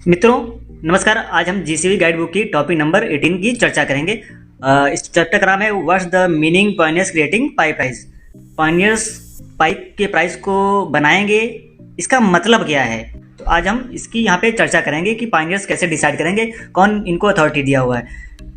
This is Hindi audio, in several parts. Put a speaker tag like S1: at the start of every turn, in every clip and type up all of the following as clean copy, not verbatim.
S1: मित्रों नमस्कार। आज हम जीसीबी गाइड बुक की टॉपिक नंबर 18 की चर्चा करेंगे। इस चैप्टर का नाम है what's the meaning pioneers creating pipe price. Pioneers pipe के प्राइस को बनाएंगे, इसका मतलब क्या है। तो आज हम इसकी यहाँ पे चर्चा करेंगे कि पायनियर्स कैसे डिसाइड करेंगे, कौन इनको अथॉरिटी दिया हुआ है।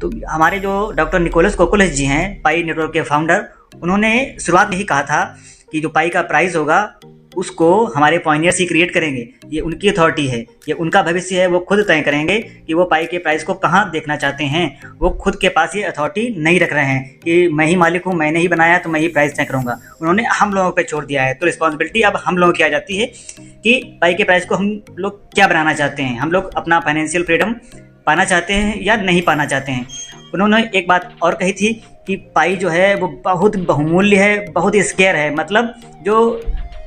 S1: तो हमारे जो डॉक्टर निकोलस कोकोलस जी हैं, पाई नेटवर्क के फाउंडर, उन्होंने शुरुआत में ही कहा था कि जो पाई का प्राइस होगा उसको हमारे पायनियर्स ही क्रिएट करेंगे। ये उनकी अथॉरिटी है, ये उनका भविष्य है, वो खुद तय करेंगे कि वो पाई के प्राइस को कहाँ देखना चाहते हैं। वो खुद के पास ये अथॉरिटी नहीं रख रहे हैं कि मैं ही मालिक हूँ, मैंने ही बनाया तो मैं ही प्राइस तय करूँगा। उन्होंने हम लोगों पे छोड़ दिया है। तो रिस्पॉन्सिबिलिटी अब हम लोगों की आ जाती है कि पाई के प्राइस को हम लोग क्या बनाना चाहते हैं। हम लोग अपना फाइनेंशियल फ्रीडम पाना चाहते हैं या नहीं पाना चाहते हैं। उन्होंने एक बात और कही थी कि पाई जो है वो बहुत बहुमूल्य है, बहुत स्केयर है। मतलब जो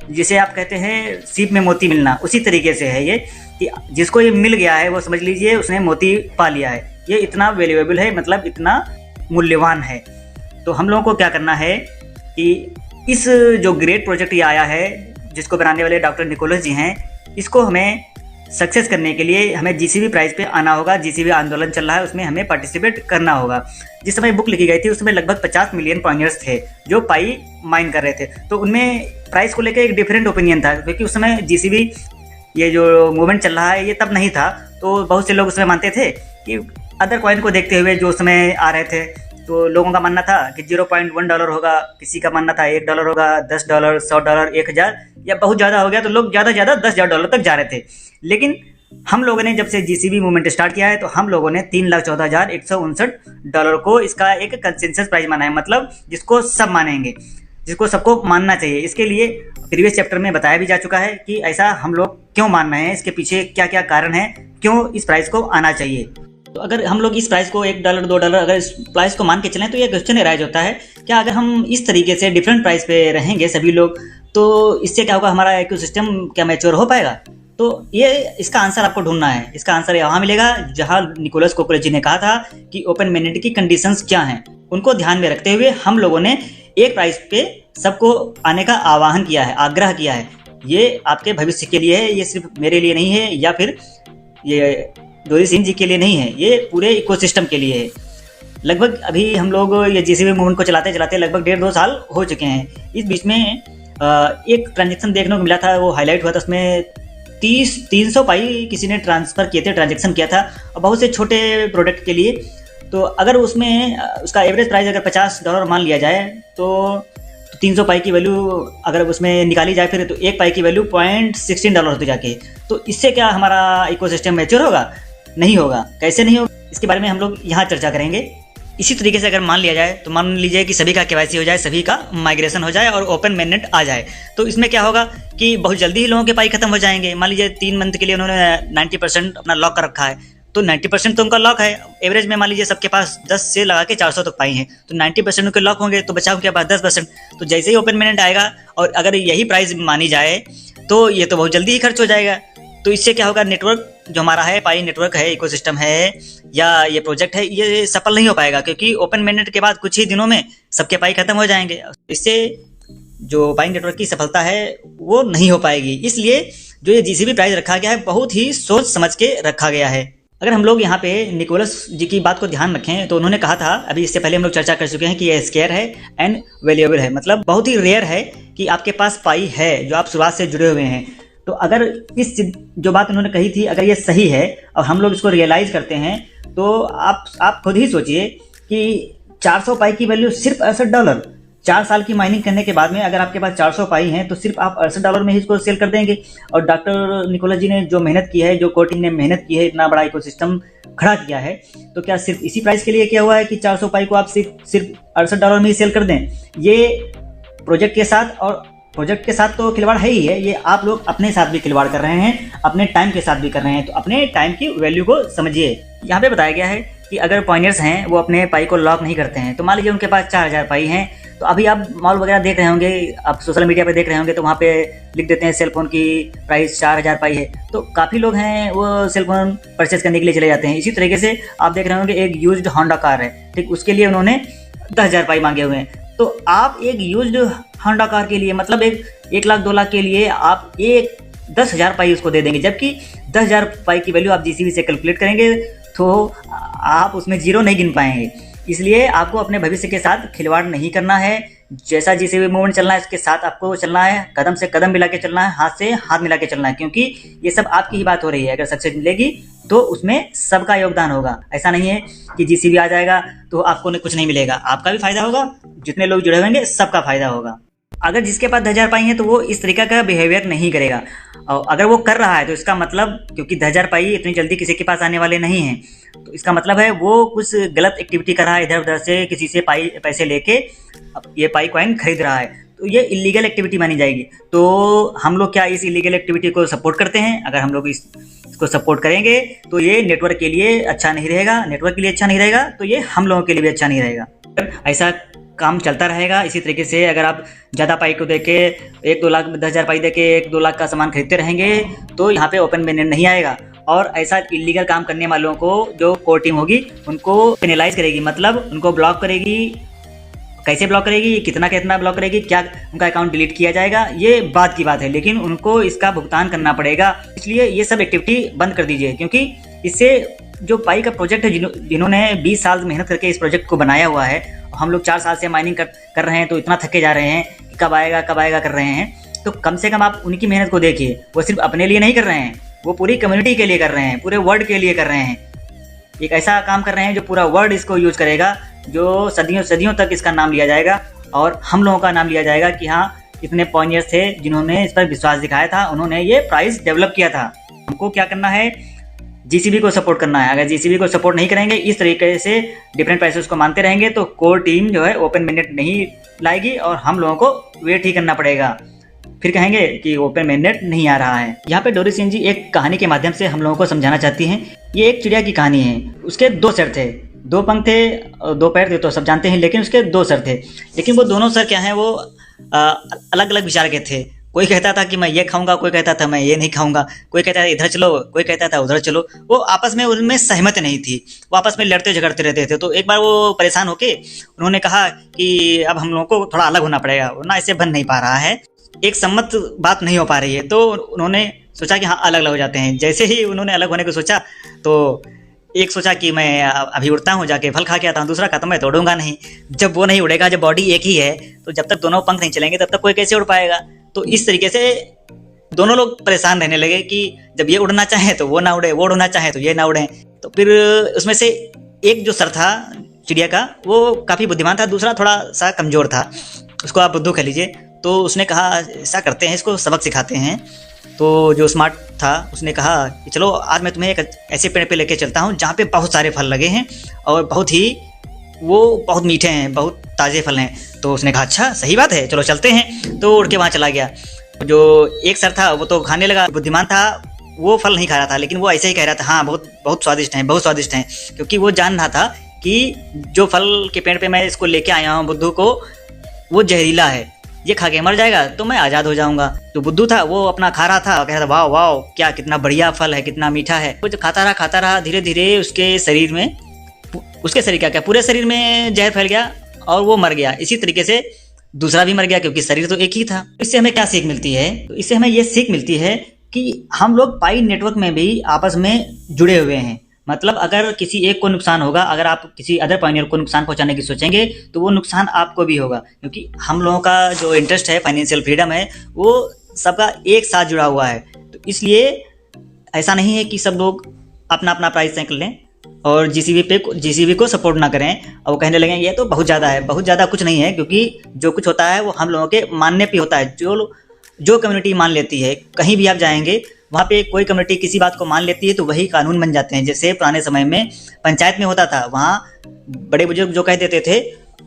S1: जिसे आप कहते हैं सीप में मोती मिलना, उसी तरीके से है ये कि जिसको ये मिल गया है वो समझ लीजिए उसने मोती पा लिया है। ये इतना वैल्यूएबल है, मतलब इतना मूल्यवान है। तो हम लोगों को क्या करना है कि इस जो ग्रेट प्रोजेक्ट ये आया है, जिसको बनाने वाले डॉक्टर निकोलस जी हैं, इसको हमें सक्सेस करने के लिए हमें जीसीबी प्राइस पे आना होगा। जीसीबी आंदोलन चल रहा है, उसमें हमें पार्टिसिपेट करना होगा। जिस समय बुक लिखी गई थी उसमें लगभग 50 मिलियन पायनियर्स थे जो पाई माइन कर रहे थे। तो उनमें प्राइस को लेकर एक डिफरेंट ओपिनियन था, क्योंकि उस समय जीसीबी ये जो मूवमेंट चल रहा है ये तब नहीं था। तो बहुत से लोग उसमें मानते थे कि अदर कॉइन को देखते हुए जो उस समय आ रहे थे, तो लोगों का मानना था कि $0.1 होगा, किसी का मानना था $1 होगा, $10, $100, 1000 या बहुत ज़्यादा हो गया तो लोग ज़्यादा ज़्यादा $10,000 तक जा रहे थे। लेकिन हम लोगों ने जब से जीसीबी मूवमेंट स्टार्ट किया है तो हम लोगों ने $3,14,159 को इसका एक कंसेंसस प्राइस माना है। मतलब जिसको सब मानेंगे, जिसको सबको मानना चाहिए। इसके लिए प्रीवियस चैप्टर में बताया भी जा चुका है कि ऐसा हम लोग क्यों मान रहे हैं, इसके पीछे क्या क्या कारण है, क्यों इस प्राइस को आना चाहिए। तो अगर हम लोग इस प्राइस को $1, $2 अगर इस प्राइस को मान के चलें तो ये क्वेश्चन राइज होता है, क्या अगर हम इस तरीके से डिफरेंट प्राइस पे रहेंगे सभी लोग तो इससे क्या होगा, हमारा इकोसिस्टम क्या मैच्योर हो पाएगा। तो ये इसका आंसर आपको ढूंढना है। इसका आंसर यहाँ मिलेगा जहाँ निकोलस कोकोलस जी ने कहा था कि ओपन मैंडेट की कंडीशंस क्या हैं। उनको ध्यान में रखते हुए हम लोगों ने एक प्राइस पे सबको आने का आह्वान किया है, आग्रह किया है। ये आपके भविष्य के लिए है, ये सिर्फ मेरे लिए नहीं है या फिर ये डोरी सिंह जी के लिए नहीं है, ये पूरे इकोसिस्टम के लिए है। लगभग अभी हम लोग ये जीसीबी मूवमेंट को चलाते चलाते लगभग 1.5-2 साल हो चुके हैं। इस बीच में एक ट्रांजेक्शन देखने को मिला था, वो हाईलाइट हुआ था। उसमें 300 पाई किसी ने ट्रांसफ़र किए थे, ट्रांजेक्शन किया था, और बहुत से छोटे प्रोडक्ट के लिए। तो अगर उसमें उसका एवरेज प्राइस अगर $50 मान लिया जाए तो 300 पाई की वैल्यू अगर उसमें निकाली जाए फिर तो एक पाई की वैल्यू $0.16 होती जाके। तो इससे क्या हमारा इकोसिस्टम मैच्योर होगा? नहीं होगा। कैसे नहीं होगा, इसके बारे में हम लोग यहाँ चर्चा करेंगे। इसी तरीके से अगर मान लिया जाए तो मान लीजिए कि सभी का केवाईसी हो जाए, सभी का माइग्रेशन हो जाए और ओपन मैंडेट आ जाए, तो इसमें क्या होगा कि बहुत जल्दी ही लोगों के पाई खत्म हो जाएंगे। मान लीजिए 3 मंथ के लिए उन्होंने 90% अपना लॉक कर रखा है, तो 90% तो उनका लॉक है। एवरेज में मान लीजिए सबके पास 10 से लगा के 400 तक पाई हैं, तो 90% उनके लॉक होंगे, तो बचा उनके पास 10%। तो जैसे ही ओपन मैंडेट आएगा और अगर यही प्राइस मानी जाए तो ये तो बहुत जल्दी ही खर्च हो जाएगा। तो इससे क्या होगा, नेटवर्क जो हमारा है, पाई नेटवर्क है, इकोसिस्टम है या ये प्रोजेक्ट है, ये सफल नहीं हो पाएगा, क्योंकि ओपन मैंडेट के बाद कुछ ही दिनों में सबके पाई खत्म हो जाएंगे। इससे जो पाई नेटवर्क की सफलता है वो नहीं हो पाएगी। इसलिए जो ये जीसीबी प्राइस रखा गया है बहुत ही सोच समझ के रखा गया है। अगर हम लोग यहाँ पे निकोलस जी की बात को ध्यान रखें तो उन्होंने कहा था, अभी इससे पहले हम लोग चर्चा कर चुके हैं कि ये स्केयर है एंड वैल्यूएबल है। मतलब बहुत ही रेयर है कि आपके पास पाई है जो आप शुरुआत से जुड़े हुए हैं। तो अगर इस जो बात उन्होंने कही थी अगर ये सही है और हम लोग इसको रियलाइज करते हैं तो आप खुद ही सोचिए कि 400 पाई की वैल्यू सिर्फ $68। 4 साल की माइनिंग करने के बाद में अगर आपके पास 400 पाई हैं तो सिर्फ आप $68 में ही इसको सेल कर देंगे। और डॉक्टर निकोलस जी ने जो मेहनत की है, जो कोर टीम ने मेहनत की है, इतना बड़ा इकोसिस्टम खड़ा किया है, तो क्या सिर्फ इसी प्राइस के लिए किया हुआ है कि 400 पाई को आप सिर्फ $68 में ही सेल कर दें? ये प्रोजेक्ट के साथ तो खिलवाड़ है ही है, ये आप लोग अपने साथ भी खिलवाड़ कर रहे हैं, अपने टाइम के साथ भी कर रहे हैं। तो अपने टाइम की वैल्यू को समझिए। यहाँ पे बताया गया है कि अगर पायनियर्स हैं वो अपने पाई को लॉक नहीं करते हैं, तो मान लीजिए उनके पास 4000 पाई हैं, तो अभी आप मॉल वगैरह देख रहे होंगे, आप सोशल मीडिया पे देख रहे होंगे, तो वहाँ पे लिख देते हैं सेलफोन की प्राइस 4000 पाई है। तो काफ़ी लोग हैं वो सेलफोन परचेज करने के लिए चले जाते हैं। इसी तरीके से आप देख रहे होंगे एक यूज्ड होंडा कार है, ठीक, उसके लिए उन्होंने 10,000 पाई मांगे हुए हैं। तो आप एक यूज्ड होंडा कार के लिए मतलब 1 लाख 2 लाख के लिए आप एक 10,000 पाई उसको दे देंगे, जबकि 10,000 पाई की वैल्यू आप जीसीबी से कैलकुलेट करेंगे तो आप उसमें जीरो नहीं गिन पाएंगे। इसलिए आपको अपने भविष्य के साथ खिलवाड़ नहीं करना है। जैसा जीसीबी मूवमेंट चलना है उसके साथ आपको चलना है, कदम से कदम मिला के चलना है, हाथ से हाथ मिला के चलना है, क्योंकि ये सब आपकी ही बात हो रही है। अगर सक्सेस मिलेगी तो उसमें सबका योगदान होगा। ऐसा नहीं है कि जीसीबी आ जाएगा तो आपको कुछ नहीं मिलेगा, आपका भी फायदा होगा, जितने लोग जुड़े होंगे सबका फायदा होगा। अगर जिसके पास 10,000 पाई है तो वो इस तरीका का बिहेवियर नहीं करेगा, और अगर वो कर रहा है तो इसका मतलब, क्योंकि 10,000 पाई इतनी जल्दी किसी के पास आने वाले नहीं हैं, तो इसका मतलब है वो कुछ गलत एक्टिविटी कर रहा है, इधर उधर से किसी से पैसे लेके ये पाई कॉइन खरीद रहा है, तो ये इलीगल एक्टिविटी मानी जाएगी। तो हम लोग क्या इस इलीगल एक्टिविटी को सपोर्ट करते हैं? अगर हम लोग इसको सपोर्ट करेंगे तो ये नेटवर्क के लिए अच्छा नहीं रहेगा, नेटवर्क के लिए अच्छा नहीं रहेगा, तो ये हम लोगों के लिए भी अच्छा नहीं रहेगा। ऐसा काम चलता रहेगा इसी तरीके से। अगर आप ज़्यादा पाई को देके 1-2 लाख 10,000 पाई देके 1-2 लाख का सामान खरीदते रहेंगे तो यहाँ पे ओपन मेनेट नहीं आएगा, और ऐसा इलीगल काम करने वालों को जो कोर टीम होगी उनको पेनलाइज करेगी, मतलब उनको ब्लॉक करेगी। कैसे ब्लॉक करेगी, कितना कितना ब्लॉक करेगी, क्या उनका अकाउंट डिलीट किया जाएगा, ये बात की बात है, लेकिन उनको इसका भुगतान करना पड़ेगा। इसलिए ये सब एक्टिविटी बंद कर दीजिए, क्योंकि इससे जो पाई का प्रोजेक्ट है, जिन्होंने 20 साल मेहनत करके इस प्रोजेक्ट को बनाया हुआ है, हम लोग 4 साल से माइनिंग कर रहे हैं तो इतना थके जा रहे हैं कि कब आएगा कर रहे हैं, तो कम से कम आप उनकी मेहनत को देखिए। वो सिर्फ अपने लिए नहीं कर रहे हैं, वो पूरी कम्युनिटी के लिए कर रहे हैं, पूरे वर्ल्ड के लिए कर रहे हैं। एक ऐसा काम कर रहे हैं जो पूरा वर्ल्ड इसको यूज करेगा, जो सदियों तक इसका नाम लिया जाएगा, और हम लोगों का नाम लिया जाएगा कि हाँ, इतने पॉइनियर्स थे जिन्होंने इस पर विश्वास दिखाया था, उन्होंने ये प्राइस डेवलप किया था। हमको क्या करना है? जीसीबी को सपोर्ट करना है। अगर जीसीबी को सपोर्ट नहीं करेंगे, इस तरीके से डिफरेंट प्राइसेस को मानते रहेंगे, तो कोर टीम जो है ओपन मेनेट नहीं लाएगी और हम लोगों को वेट ही करना पड़ेगा। फिर कहेंगे कि ओपन मेनेट नहीं आ रहा है। यहाँ पे डोरी सिंह जी एक कहानी के माध्यम से हम लोगों को समझाना चाहती हैं। ये एक चिड़िया की कहानी है। उसके 2 सर थे, 2 पंख थे, 2 पैर थे, तो सब जानते हैं, लेकिन उसके 2 सर थे। लेकिन वो दोनों सर क्या हैं, वो अलग अलग विचार के थे। कोई कहता था कि मैं ये खाऊंगा, कोई कहता था मैं ये नहीं खाऊंगा, कोई कहता था इधर चलो, कोई कहता था उधर चलो। वो आपस में उनमें सहमत नहीं थी, वो आपस में लड़ते झगड़ते रहते थे। तो एक बार वो परेशान होके उन्होंने कहा कि अब हम लोगों को थोड़ा अलग होना पड़ेगा, वरना ऐसे बन नहीं पा रहा है, एक सम्मत बात नहीं हो पा रही है। तो उन्होंने सोचा कि हाँ, अलग अलग हो जाते हैं। जैसे ही उन्होंने अलग होने को सोचा तो एक सोचा कि मैं अभी उड़ता हूँ, जाके फल खा के आता हूँ, दूसरा कहता मैं तोड़ूंगा नहीं। जब वो नहीं उड़ेगा, जब बॉडी एक ही है, तो जब तक दोनों पंख नहीं चलेंगे तब तक कोई कैसे उड़ पाएगा। तो इस तरीके से दोनों लोग परेशान रहने लगे कि जब ये उड़ना चाहे तो वो ना उड़े, वो उड़ना चाहे तो ये ना उड़े। तो फिर उसमें से एक जो सर था चिड़िया का, वो काफ़ी बुद्धिमान था, दूसरा थोड़ा सा कमज़ोर था, उसको आप बुद्धू कह लीजिए। तो उसने कहा ऐसा करते हैं, इसको सबक सिखाते हैं। तो जो स्मार्ट था उसने कहा कि चलो आज मैं तुम्हें एक ऐसे पेड़ पे लेके चलता हूँ जहाँ पे बहुत सारे फल लगे हैं और बहुत मीठे हैं, बहुत ताज़े फल हैं। तो उसने कहा अच्छा, सही बात है, चलो चलते हैं। तो उड़ के वहाँ चला गया। जो एक सर था वो तो खाने लगा, बुद्धिमान था वो फल नहीं खा रहा था, लेकिन वो ऐसे ही कह रहा था हाँ बहुत स्वादिष्ट हैं, बहुत स्वादिष्ट हैं, क्योंकि वो जान रहा था कि जो फल के पेड़ पे मैं इसको लेके आया हूँ बुद्धू को, वो जहरीला है, ये खा के मर जाएगा तो मैं आज़ाद हो जाऊंगा। तो बुद्धू था वो अपना खा रहा था, कह रहा था वाह वाह क्या कितना बढ़िया फल है, कितना मीठा है। वो जो खाता रहा, धीरे धीरे उसके शरीर क्या पूरे शरीर में जहर फैल गया और वो मर गया। इसी तरीके से दूसरा भी मर गया, क्योंकि शरीर तो एक ही था। इससे हमें क्या सीख मिलती है? तो इससे हमें ये सीख मिलती है कि हम लोग पाई नेटवर्क में भी आपस में जुड़े हुए हैं। मतलब अगर किसी एक को नुकसान होगा, अगर आप किसी अदर पायनियर को नुकसान पहुंचाने की सोचेंगे तो वो नुकसान आपको भी होगा, क्योंकि हम लोगों का जो इंटरेस्ट है, फाइनेंशियल फ्रीडम है, वो सबका एक साथ जुड़ा हुआ है। तो इसलिए ऐसा नहीं है कि सब लोग अपना अपना प्राइस तय कर लें और जीसीबी को सपोर्ट ना करें और वो कहने लगें ये तो बहुत ज़्यादा है। बहुत ज़्यादा कुछ नहीं है, क्योंकि जो कुछ होता है वो हम लोगों के मानने पे होता है। जो कम्युनिटी मान लेती है, कहीं भी आप जाएंगे वहाँ पे कोई कम्युनिटी किसी बात को मान लेती है तो वही कानून बन जाते हैं। जैसे पुराने समय में पंचायत में होता था, वहाँ बड़े बुजुर्ग जो कह देते थे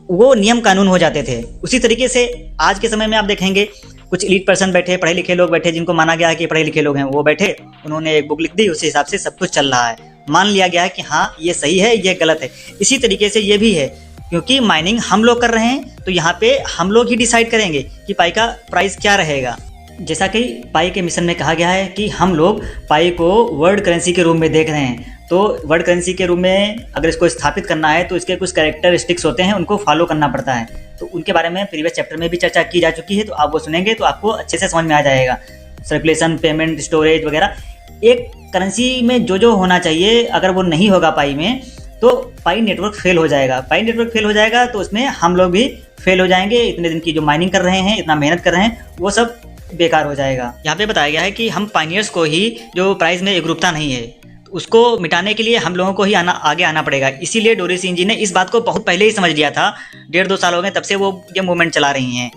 S1: वो नियम कानून हो जाते थे। उसी तरीके से आज के समय में आप देखेंगे कुछ एलीट पर्सन बैठे, पढ़े लिखे लोग बैठे, जिनको माना गया है कि पढ़े लिखे लोग हैं, वो बैठे, उन्होंने एक बुक लिख दी, उस हिसाब से सब कुछ चल रहा है, मान लिया गया है कि हाँ ये सही है, ये गलत है। इसी तरीके से ये भी है, क्योंकि माइनिंग हम लोग कर रहे हैं तो यहाँ पे हम लोग ही डिसाइड करेंगे कि पाई का प्राइस क्या रहेगा। जैसा कि पाई के मिशन में कहा गया है कि हम लोग पाई को वर्ल्ड करेंसी के रूप में देख रहे हैं। तो वर्ल्ड करेंसी के रूप में अगर इसको स्थापित करना है तो इसके कुछ कैरेक्टरिस्टिक्स होते हैं, उनको फॉलो करना पड़ता है। तो उनके बारे में प्रीवियस चैप्टर में भी चर्चा की जा चुकी है, तो आप वो सुनेंगे तो आपको अच्छे से समझ में आ जाएगा। सर्कुलेशन, पेमेंट, स्टोरेज वगैरह, एक करेंसी में जो होना चाहिए अगर वो नहीं होगा पाई में, तो पाई नेटवर्क फेल हो जाएगा। पाई नेटवर्क फेल हो जाएगा तो उसमें हम लोग भी फेल हो जाएंगे। इतने दिन की जो माइनिंग कर रहे हैं, इतना मेहनत कर रहे हैं, वो सब बेकार हो जाएगा। यहाँ पे बताया गया है कि हम पाइनियर्स को ही जो प्राइस में एकरूपता नहीं है उसको मिटाने के लिए हम लोगों को ही आगे आना पड़ेगा। इसीलिए डोरी सिंह जी ने इस बात को बहुत पहले ही समझ लिया था। 1.5-2 साल हो गए तब से वो ये मूवमेंट चला रही हैं।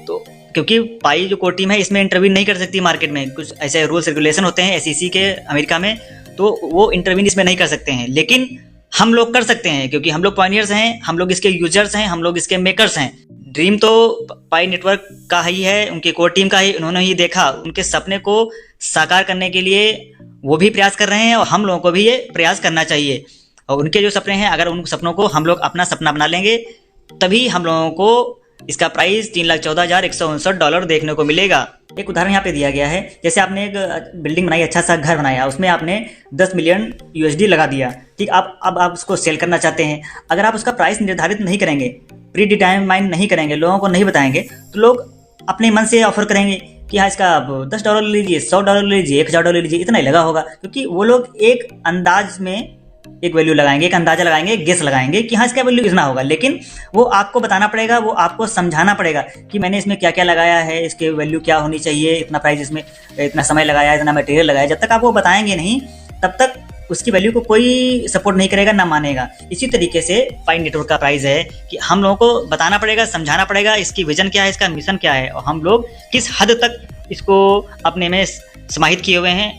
S1: तो क्योंकि पाई जो कोर टीम है इसमें इंटरवीन नहीं कर सकती मार्केट में, कुछ ऐसे रूल्स रेगुलेशन होते हैं SEC के अमेरिका में, तो वो इंटरवीन इसमें नहीं कर सकते हैं। लेकिन हम लोग कर सकते हैं क्योंकि हम लोग पाइनियर्स हैं, हम लोग इसके यूजर्स हैं, हम लोग इसके मेकर्स हैं। ड्रीम तो पाई नेटवर्क का ही है, उनकी कोर टीम का ही, उन्होंने ही देखा। उनके सपने को साकार करने के लिए वो भी प्रयास कर रहे हैं और हम लोगों को भी ये प्रयास करना चाहिए। और उनके जो सपने हैं, अगर उन सपनों को हम लोग अपना सपना बना लेंगे तभी हम लोगों को इसका प्राइस $3,14,159 देखने को मिलेगा। एक उदाहरण यहाँ पे दिया गया है, जैसे आपने एक बिल्डिंग बनाई, अच्छा सा घर बनाया, उसमें आपने 10 मिलियन USD लगा दिया, ठीक। अब आप उसको सेल करना चाहते हैं। अगर आप उसका प्राइस निर्धारित नहीं करेंगे, प्री डिटरमाइन नहीं करेंगे, लोगों को नहीं बताएंगे, तो लोग अपने मन से ऑफर करेंगे कि हाँ इसका आप $10 ले लीजिए, $100 ले लीजिए, $1,000 ले लीजिए, इतना ही लगा होगा। क्योंकि वो लोग एक अंदाज में एक वैल्यू लगाएंगे, एक अंदाजा लगाएंगे, एक गेस लगाएंगे कि हाँ इसका वैल्यू इतना होगा। लेकिन वो आपको बताना पड़ेगा, वो आपको समझाना पड़ेगा कि मैंने इसमें क्या क्या लगाया है, इसके वैल्यू क्या होनी चाहिए, इतना प्राइस इसमें, इतना समय लगाया, इतना मटेरियल लगाया। जब तक आप वो बताएंगे नहीं तब तक उसकी वैल्यू को कोई सपोर्ट नहीं करेगा, ना मानेगा। इसी तरीके से पाई नेटवर्क का प्राइस है कि हम लोगों को बताना पड़ेगा, समझाना पड़ेगा इसकी विजन क्या है, इसका मिशन क्या है और हम लोग किस हद तक इसको अपने में समाहित किए हुए हैं,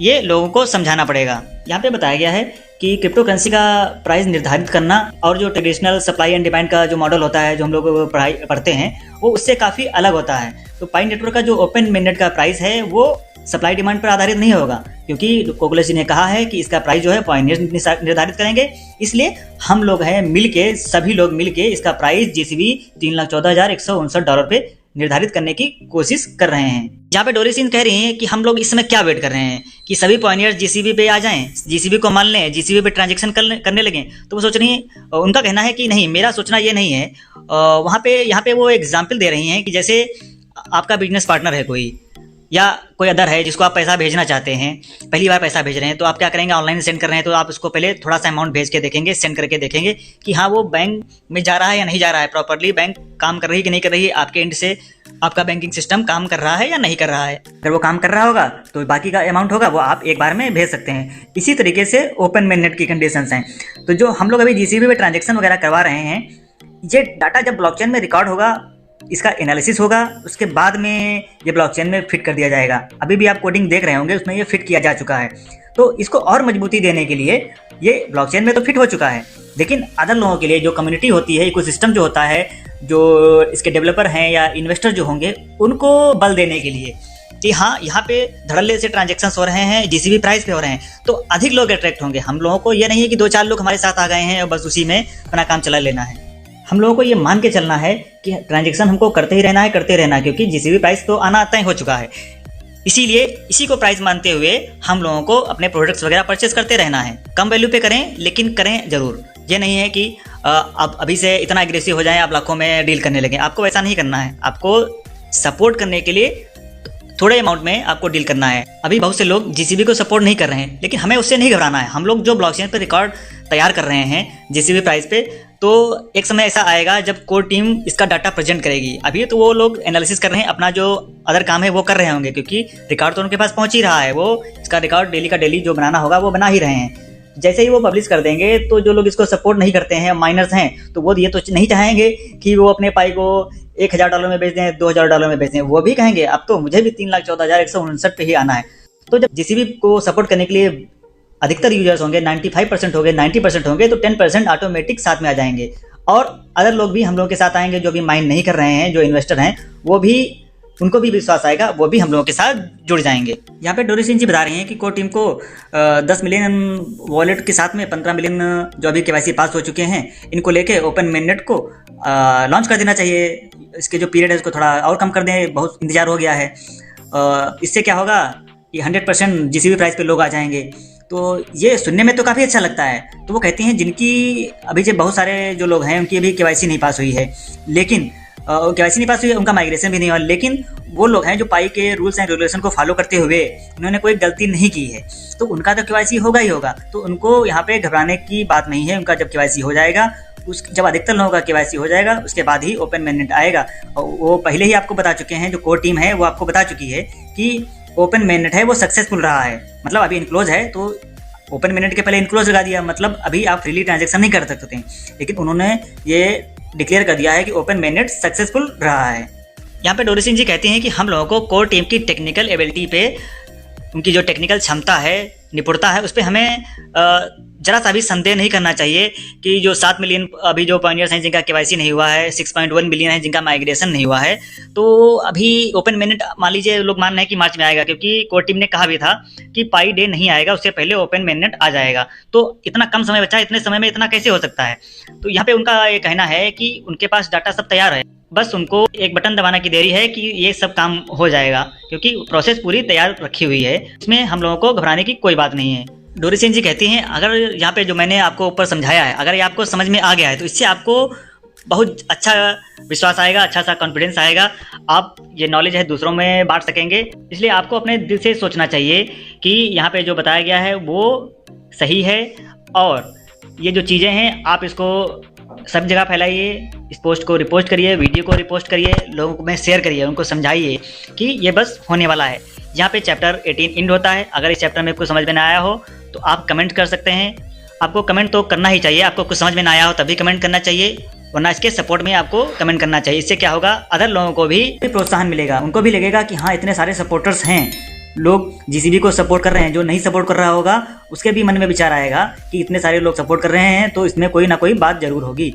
S1: ये लोगों को समझाना पड़ेगा। यहाँ पे बताया गया है कि क्रिप्टो करेंसी का प्राइस निर्धारित करना और जो ट्रेडिशनल सप्लाई एंड डिमांड का जो मॉडल होता है, जो हम लोग पढ़ते हैं, वो उससे काफ़ी अलग होता है। तो पाई नेटवर्क का जो ओपन मेननेट का प्राइस है वो सप्लाई डिमांड पर आधारित नहीं होगा, क्योंकि कोकुलस जी ने कहा है कि इसका प्राइस जो है पायनियर्स निर्धारित करेंगे। इसलिए हम लोग हैं मिलके, सभी लोग मिलके इसका प्राइस GCB $3,14,159 पे निर्धारित करने की कोशिश कर रहे हैं। यहाँ पे डोरी सिंह कह रही हैं कि हम लोग इस समय क्या वेट कर रहे हैं कि सभी पॉइनियर्स GCB पे आ जाएं, GCB को मान लें, GCB पे ट्रांजेक्शन करने लगें। तो वो सोच रही हैं, उनका कहना है कि नहीं, मेरा सोचना ये नहीं है। यहाँ पे वो एग्जाम्पल दे रही हैं कि जैसे आपका बिजनेस पार्टनर है कोई, या कोई अदर है जिसको आप पैसा भेजना चाहते हैं, पहली बार पैसा भेज रहे हैं, तो आप क्या करेंगे, ऑनलाइन सेंड कर रहे हैं तो आप उसको पहले थोड़ा सा अमाउंट भेज के देखेंगे, सेंड करके देखेंगे कि हाँ वो बैंक में जा रहा है या नहीं जा रहा है, प्रॉपरली बैंक काम कर रही है कि नहीं कर रही है, आपके एंड से आपका बैंकिंग सिस्टम काम कर रहा है या नहीं कर रहा है। अगर वो काम कर रहा होगा तो बाकी का अमाउंट होगा वो आप एक बार में भेज सकते हैं। इसी तरीके से ओपन मेननेट की कंडीशंस हैं। तो जो हम लोग अभी GCB में ट्रांजेक्शन वगैरह करवा रहे हैं, ये डाटा जब ब्लॉकचेन में रिकॉर्ड होगा, इसका एनालिसिस होगा, उसके बाद में ये ब्लॉकचेन में फिट कर दिया जाएगा। अभी भी आप कोडिंग देख रहे होंगे, उसमें ये फिट किया जा चुका है। तो इसको और मजबूती देने के लिए ये ब्लॉकचेन में तो फिट हो चुका है, लेकिन अदर लोगों के लिए जो कम्युनिटी होती है, इकोसिस्टम जो होता है, जो इसके डेवलपर हैं या इन्वेस्टर जो होंगे, उनको बल देने के लिए कि हाँ यहाँ पे धड़ल्ले से ट्रांजेक्शन्स हो रहे हैं, GCB प्राइस पे हो रहे हैं, तो अधिक लोग अट्रैक्ट होंगे। हम लोगों को ये नहीं है कि 2-4 लोग हमारे साथ आ गए हैं और बस उसी में अपना काम चला लेना है। हम लोगों को ये मान के चलना है कि ट्रांजैक्शन हमको करते ही रहना है, करते रहना है, क्योंकि GCB प्राइस तो आना तय हो चुका है। इसीलिए इसी को प्राइस मानते हुए हम लोगों को अपने प्रोडक्ट्स वगैरह परचेस करते रहना है। कम वैल्यू पे करें, लेकिन करें जरूर। ये नहीं है कि अब अभी से इतना एग्रेसिव हो जाए, आप लाखों में डील करने लगे। आपको वैसा नहीं करना है। आपको सपोर्ट करने के लिए थोड़े अमाउंट में आपको डील करना है। अभी बहुत से लोग GCB को सपोर्ट नहीं कर रहे हैं, लेकिन हमें उससे नहीं घबराना है। हम लोग जो ब्लॉकचेन पर रिकॉर्ड तैयार कर रहे हैं GCB प्राइस पे, तो एक समय ऐसा आएगा जब कोर टीम इसका डाटा प्रेजेंट करेगी। अभी तो वो लोग एनालिसिस कर रहे हैं, अपना जो अदर काम है वो कर रहे होंगे, क्योंकि रिकॉर्ड तो उनके पास पहुंच ही रहा है। वो इसका रिकॉर्ड डेली का डेली जो बनाना होगा वो बना ही रहे हैं। जैसे ही वो पब्लिश कर देंगे तो जो लोग इसको सपोर्ट नहीं करते हैं, माइनर्स हैं, तो वो ये तो नहीं चाहेंगे कि वो अपने पाई को $1,000 में बेच दें, $2,000 में बेच दें। वो भी कहेंगे अब तो मुझे भी 3,14,159 पे ही आना है। तो जब GCB को सपोर्ट करने के लिए अधिकतर यूजर्स होंगे, 95% होंगे, 90% होंगे, तो 10% ऑटोमेटिक साथ में आ जाएंगे। और अदर लोग भी हम लोगों के साथ आएंगे जो भी माइन नहीं कर रहे हैं, जो इन्वेस्टर हैं, वो भी, उनको भी विश्वास आएगा, वो भी हम लोगों के साथ जुड़ जाएंगे। यहाँ पे डोरी सिंह जी बता रही हैं कि कोर टीम को 10 मिलियन वॉलेट के साथ में 15 मिलियन जो अभी KYC पास हो चुके हैं, इनको लेके ओपन मेननेट को लॉन्च कर देना चाहिए। इसके जो पीरियड है उसको थोड़ा और कम कर दें, बहुत इंतजार हो गया है। इससे क्या होगा कि 100% GCB प्राइस पे लोग आ जाएंगे। तो ये सुनने में तो काफ़ी अच्छा लगता है। तो वो कहती हैं जिनकी अभी जो बहुत सारे जो लोग हैं उनकी अभी KYC नहीं पास हुई है, लेकिन केवाईसी नहीं पास हुई, उनका माइग्रेशन भी नहीं हुआ, लेकिन वो लोग हैं जो पाई के रूल्स एंड रेगुलेशन को फॉलो करते हुए उन्होंने कोई गलती नहीं की है, तो उनका तो केवाईसी होगा ही होगा। तो उनको यहाँ पे घबराने की बात नहीं है। उनका जब केवाईसी हो जाएगा, जब अधिकतर लोगों का केवाईसी हो जाएगा, उसके बाद ही ओपन मेननेट आएगा। और वो पहले ही आपको बता चुके हैं, जो कोर टीम है वो आपको बता चुकी है कि ओपन मेननेट है वो सक्सेसफुल रहा है। मतलब अभी इनक्लोज है, तो ओपन मेननेट के पहले इनक्लोज लगा दिया, मतलब अभी आप फ्रीली ट्रांजेक्शन नहीं कर सकते थे, लेकिन उन्होंने ये डिक्लेयर कर दिया है कि ओपन मेननेट सक्सेसफुल रहा है। यहाँ पे डोरी सिंह जी कहते हैं कि हम लोगों को कोर टीम की टेक्निकल एबिलिटी पे, उनकी जो टेक्निकल क्षमता है, निपुणता है, उस पर हमें जरा सा भी संदेह नहीं करना चाहिए कि जो 7 मिलियन अभी जो पॉइंटर्स हैं जिनका केवाईसी नहीं हुआ है, 6.1 मिलियन है जिनका माइग्रेशन नहीं हुआ है, तो अभी ओपन मेननेट मान लीजिए लोग मान रहे हैं कि मार्च में आएगा, क्योंकि कोर टीम ने कहा भी था कि पाई डे नहीं आएगा, उससे पहले ओपन मेननेट आ जाएगा। तो इतना कम समय बचा है, इतने समय में इतना कैसे हो सकता है? तो यहाँ पे उनका ये कहना है कि उनके पास डाटा सब तैयार है, बस उनको एक बटन दबाने की देरी है कि ये सब काम हो जाएगा, क्योंकि प्रोसेस पूरी तैयार रखी हुई है। इसमें हम लोगों को घबराने की कोई बात नहीं है। डोरी सिंह जी कहती हैं, अगर यहाँ पे जो मैंने आपको ऊपर समझाया है, अगर ये आपको समझ में आ गया है, तो इससे आपको बहुत अच्छा विश्वास आएगा, अच्छा सा कॉन्फिडेंस आएगा, आप ये नॉलेज है दूसरों में बांट सकेंगे। इसलिए आपको अपने दिल से सोचना चाहिए कि यहाँ पे जो बताया गया है वो सही है, और ये जो चीज़ें हैं आप इसको सब जगह फैलाइए, इस पोस्ट को रिपोस्ट करिए, वीडियो को रिपोस्ट करिए, लोगों में शेयर करिए, उनको समझाइए कि ये बस होने वाला है। यहाँ पे चैप्टर 18 एंड होता है। अगर इस चैप्टर में आपको समझ में ना आया हो तो आप कमेंट कर सकते हैं। आपको कमेंट तो करना ही चाहिए, आपको कुछ समझ में ना आया हो तभी कमेंट करना चाहिए, वरना इसके सपोर्ट में आपको कमेंट करना चाहिए। इससे क्या होगा, अदर लोगों को भी प्रोत्साहन मिलेगा, उनको भी लगेगा कि हाँ इतने सारे सपोर्टर्स हैं, लोग जीसीबी को सपोर्ट कर रहे हैं। जो नहीं सपोर्ट कर रहा होगा उसके भी मन में विचार आएगा कि इतने सारे लोग सपोर्ट कर रहे हैं, तो इसमें कोई ना कोई बात जरूर होगी।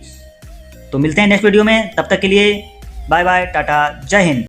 S1: तो मिलते हैं नेक्स्ट वीडियो में, तब तक के लिए बाय बाय, टाटा, जय हिंद।